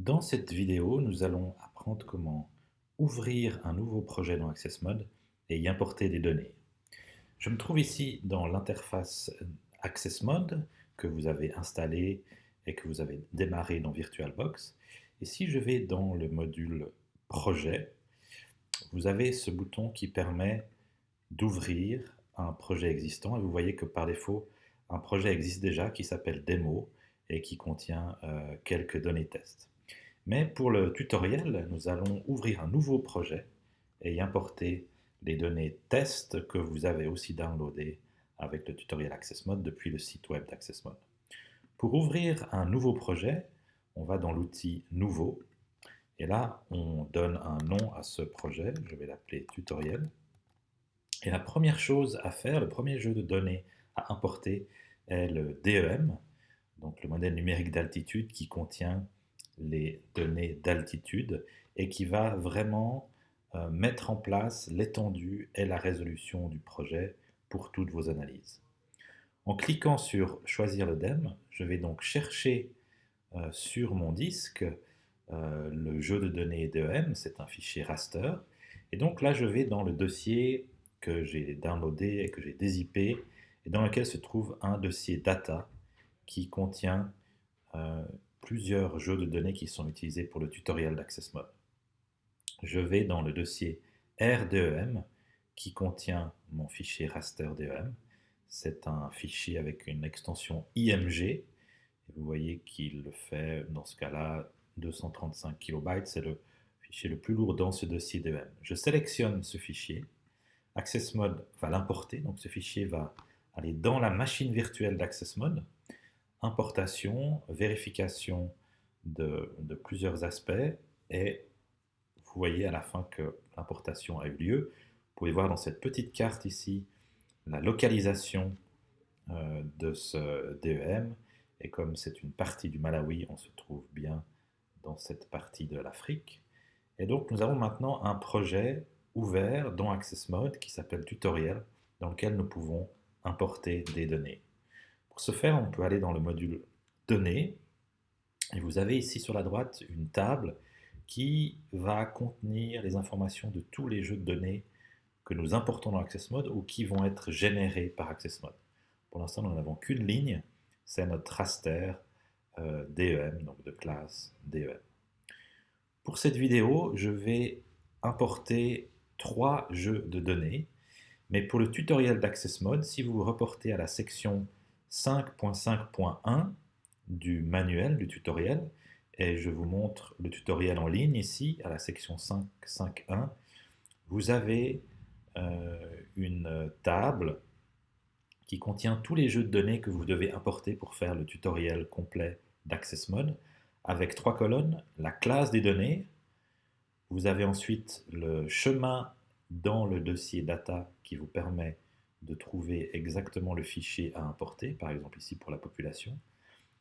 Dans cette vidéo, nous allons apprendre comment ouvrir un nouveau projet dans AccessMod et y importer des données. Je me trouve ici dans l'interface AccessMod que vous avez installée et que vous avez démarré dans VirtualBox. Et si je vais dans le module Projet, vous avez ce bouton qui permet d'ouvrir un projet existant. Et vous voyez que par défaut, un projet existe déjà qui s'appelle Démo et qui contient quelques données tests. Mais pour le tutoriel, nous allons ouvrir un nouveau projet et y importer les données test que vous avez aussi downloadées avec le tutoriel AccessMod depuis le site web d'AccessMod. Pour ouvrir un nouveau projet, on va dans l'outil Nouveau et là, on donne un nom à ce projet. Je vais l'appeler tutoriel. Et la première chose à faire, le premier jeu de données à importer est le DEM, donc le modèle numérique d'altitude qui contient les données d'altitude et qui va vraiment mettre en place l'étendue et la résolution du projet pour toutes vos analyses. En cliquant sur choisir le DEM, je vais donc chercher sur mon disque le jeu de données DEM, c'est un fichier raster, et donc là je vais dans le dossier que j'ai downloadé et que j'ai dézippé et dans lequel se trouve un dossier data qui contient plusieurs jeux de données qui sont utilisés pour le tutoriel d'AccessMod. Je vais dans le dossier RDEM qui contient mon fichier raster DEM. C'est un fichier avec une extension IMG. Et vous voyez qu'il le fait, dans ce cas-là, 235 KB. C'est le fichier le plus lourd dans ce dossier DEM. Je sélectionne ce fichier. AccessMod va l'importer. Donc ce fichier va aller dans la machine virtuelle d'AccessMod. Importation, vérification de plusieurs aspects et vous voyez à la fin que l'importation a eu lieu. Vous pouvez voir dans cette petite carte ici la localisation de ce DEM et comme c'est une partie du Malawi, on se trouve bien dans cette partie de l'Afrique. Et donc nous avons maintenant un projet ouvert dans AccessMod qui s'appelle Tutoriel dans lequel nous pouvons importer des données. Pour ce faire, on peut aller dans le module Données et vous avez ici sur la droite une table qui va contenir les informations de tous les jeux de données que nous importons dans AccessMod ou qui vont être générés par AccessMod. Pour l'instant, nous n'avons qu'une ligne, c'est notre raster DEM, donc de classe DEM. Pour cette vidéo, je vais importer 3 jeux de données, mais pour le tutoriel d'AccessMod, si vous reportez à la section 5.5.1 du manuel du tutoriel, et je vous montre le tutoriel en ligne ici, à la section 5.5.1, vous avez une table qui contient tous les jeux de données que vous devez importer pour faire le tutoriel complet d'AccessMod, avec 3 colonnes, la classe des données, vous avez ensuite le chemin dans le dossier data qui vous permet de trouver exactement le fichier à importer, par exemple ici pour la population,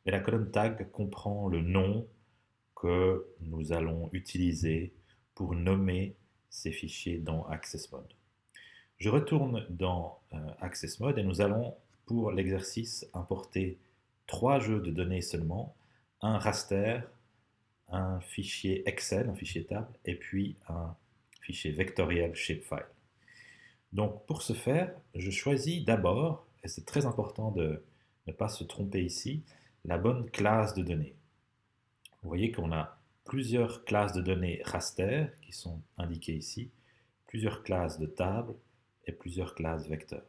et la colonne tag comprend le nom que nous allons utiliser pour nommer ces fichiers dans AccessMod. Je retourne dans AccessMod et nous allons, pour l'exercice, importer 3 jeux de données seulement, un raster, un fichier Excel, un fichier table, et puis un fichier vectoriel shapefile. Donc pour ce faire, je choisis d'abord, et c'est très important de ne pas se tromper ici, la bonne classe de données. Vous voyez qu'on a plusieurs classes de données raster qui sont indiquées ici, plusieurs classes de table et plusieurs classes vecteurs.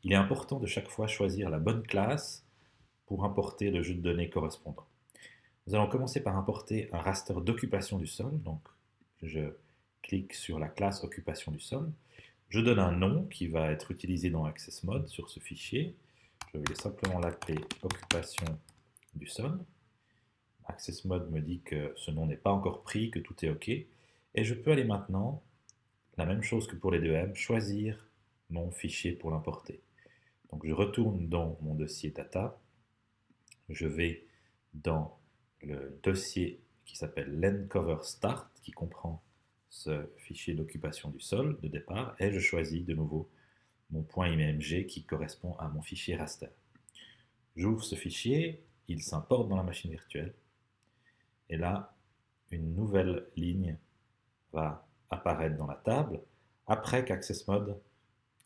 Il est important de chaque fois choisir la bonne classe pour importer le jeu de données correspondant. Nous allons commencer par importer un raster d'occupation du sol. Donc, je clique sur la classe occupation du sol. Je donne un nom qui va être utilisé dans AccessMod sur ce fichier. Je vais simplement l'appeler occupation du sol. AccessMod me dit que ce nom n'est pas encore pris, que tout est OK. Et je peux aller maintenant, la même chose que pour les 2M, choisir mon fichier pour l'importer. Donc je retourne dans mon dossier data. Je vais dans le dossier qui s'appelle lencover start, qui comprend ce fichier d'occupation du sol de départ, et je choisis de nouveau mon point .img qui correspond à mon fichier raster. J'ouvre ce fichier, il s'importe dans la machine virtuelle, et là, une nouvelle ligne va apparaître dans la table après qu'AccessMod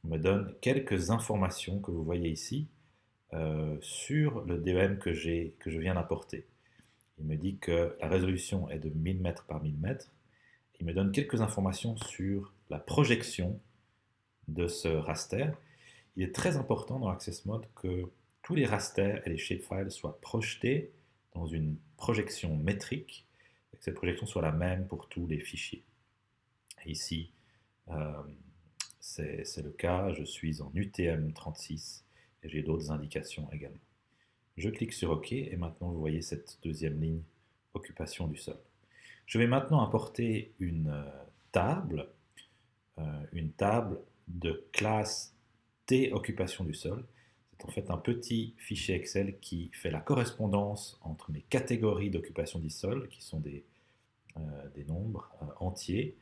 me donne quelques informations que vous voyez ici sur le DEM que je viens d'importer. Il me dit que la résolution est de 1000 mètres par 1000 mètres. Il me donne quelques informations sur la projection de ce raster. Il est très important dans AccessMod que tous les rasters et les shapefiles soient projetés dans une projection métrique et que cette projection soit la même pour tous les fichiers. Et ici, c'est le cas, je suis en UTM-36 et j'ai d'autres indications également. Je clique sur OK et maintenant vous voyez cette deuxième ligne, occupation du sol. Je vais maintenant importer une table de classe T occupation du sol. C'est en fait un petit fichier Excel qui fait la correspondance entre mes catégories d'occupation du sol, qui sont des nombres entiers,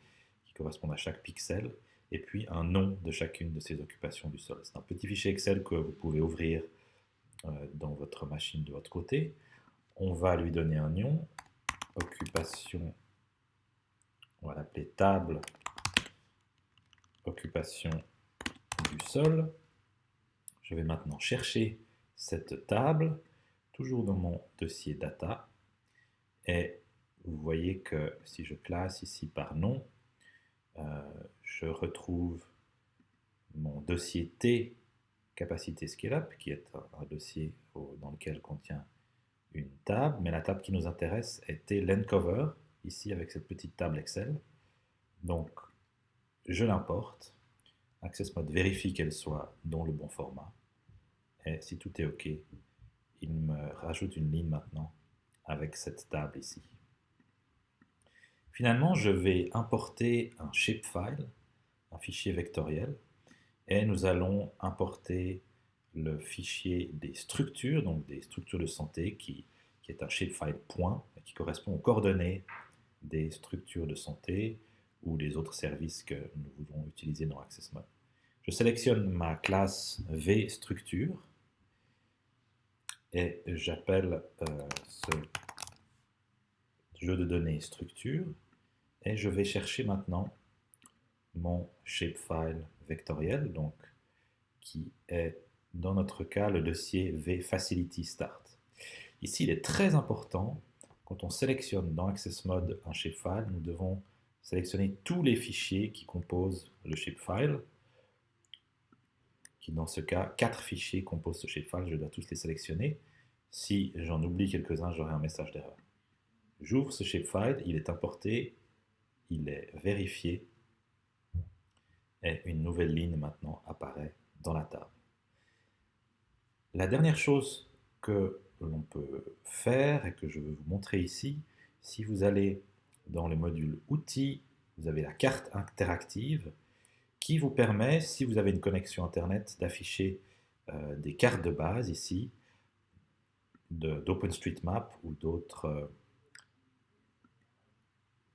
qui correspondent à chaque pixel, et puis un nom de chacune de ces occupations du sol. C'est un petit fichier Excel que vous pouvez ouvrir dans votre machine de votre côté. On va lui donner un nom, occupation, on va l'appeler table occupation du sol. Je vais maintenant chercher cette table, toujours dans mon dossier data, et vous voyez que si je classe ici par nom, je retrouve mon dossier T capacité scale-up, qui est un dossier dans lequel contient une table, mais la table qui nous intéresse est T Landcover, ici avec cette petite table Excel. Donc, je l'importe, AccessMod vérifie qu'elle soit dans le bon format, et si tout est OK, il me rajoute une ligne maintenant avec cette table ici. Finalement, je vais importer un shapefile, un fichier vectoriel, et nous allons importer le fichier des structures, donc des structures de santé, qui est un shapefile point, qui correspond aux coordonnées des structures de santé ou des autres services que nous voulons utiliser dans AccessMod. Je sélectionne ma classe VStructure et j'appelle ce jeu de données structure et je vais chercher maintenant mon shapefile vectoriel, donc qui est dans notre cas le dossier vFacilityStart. Ici, il est très important, quand on sélectionne dans AccessMod un shapefile, nous devons sélectionner tous les fichiers qui composent le shapefile, qui dans ce cas, 4 fichiers composent ce shapefile, je dois tous les sélectionner. Si j'en oublie quelques-uns, j'aurai un message d'erreur. J'ouvre ce shapefile, il est importé, il est vérifié, et une nouvelle ligne maintenant apparaît dans la table. La dernière chose que l'on peut faire et que je veux vous montrer ici, si vous allez dans le module outils, vous avez la carte interactive qui vous permet, si vous avez une connexion internet, d'afficher des cartes de base ici d'OpenStreetMap ou d'autres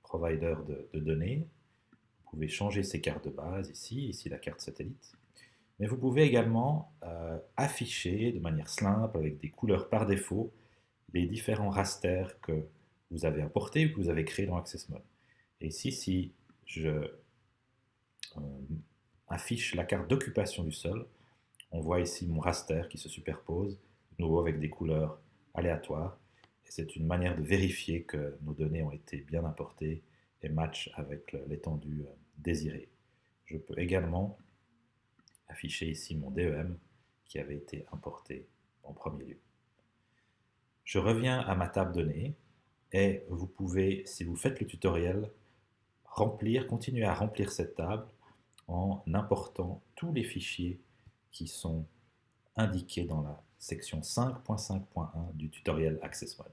providers de données. Vous pouvez changer ces cartes de base ici la carte satellite. Mais vous pouvez également afficher de manière simple, avec des couleurs par défaut, les différents rasters que vous avez importés ou que vous avez créés dans AccessMod. Et ici, si je affiche la carte d'occupation du sol, on voit ici mon raster qui se superpose, de nouveau avec des couleurs aléatoires. Et c'est une manière de vérifier que nos données ont été bien importées et matchent avec l'étendue désirée. Je peux également afficher ici mon DEM qui avait été importé en premier lieu. Je reviens à ma table données et vous pouvez, si vous faites le tutoriel, continuer à remplir cette table en important tous les fichiers qui sont indiqués dans la section 5.5.1 du tutoriel AccessMod.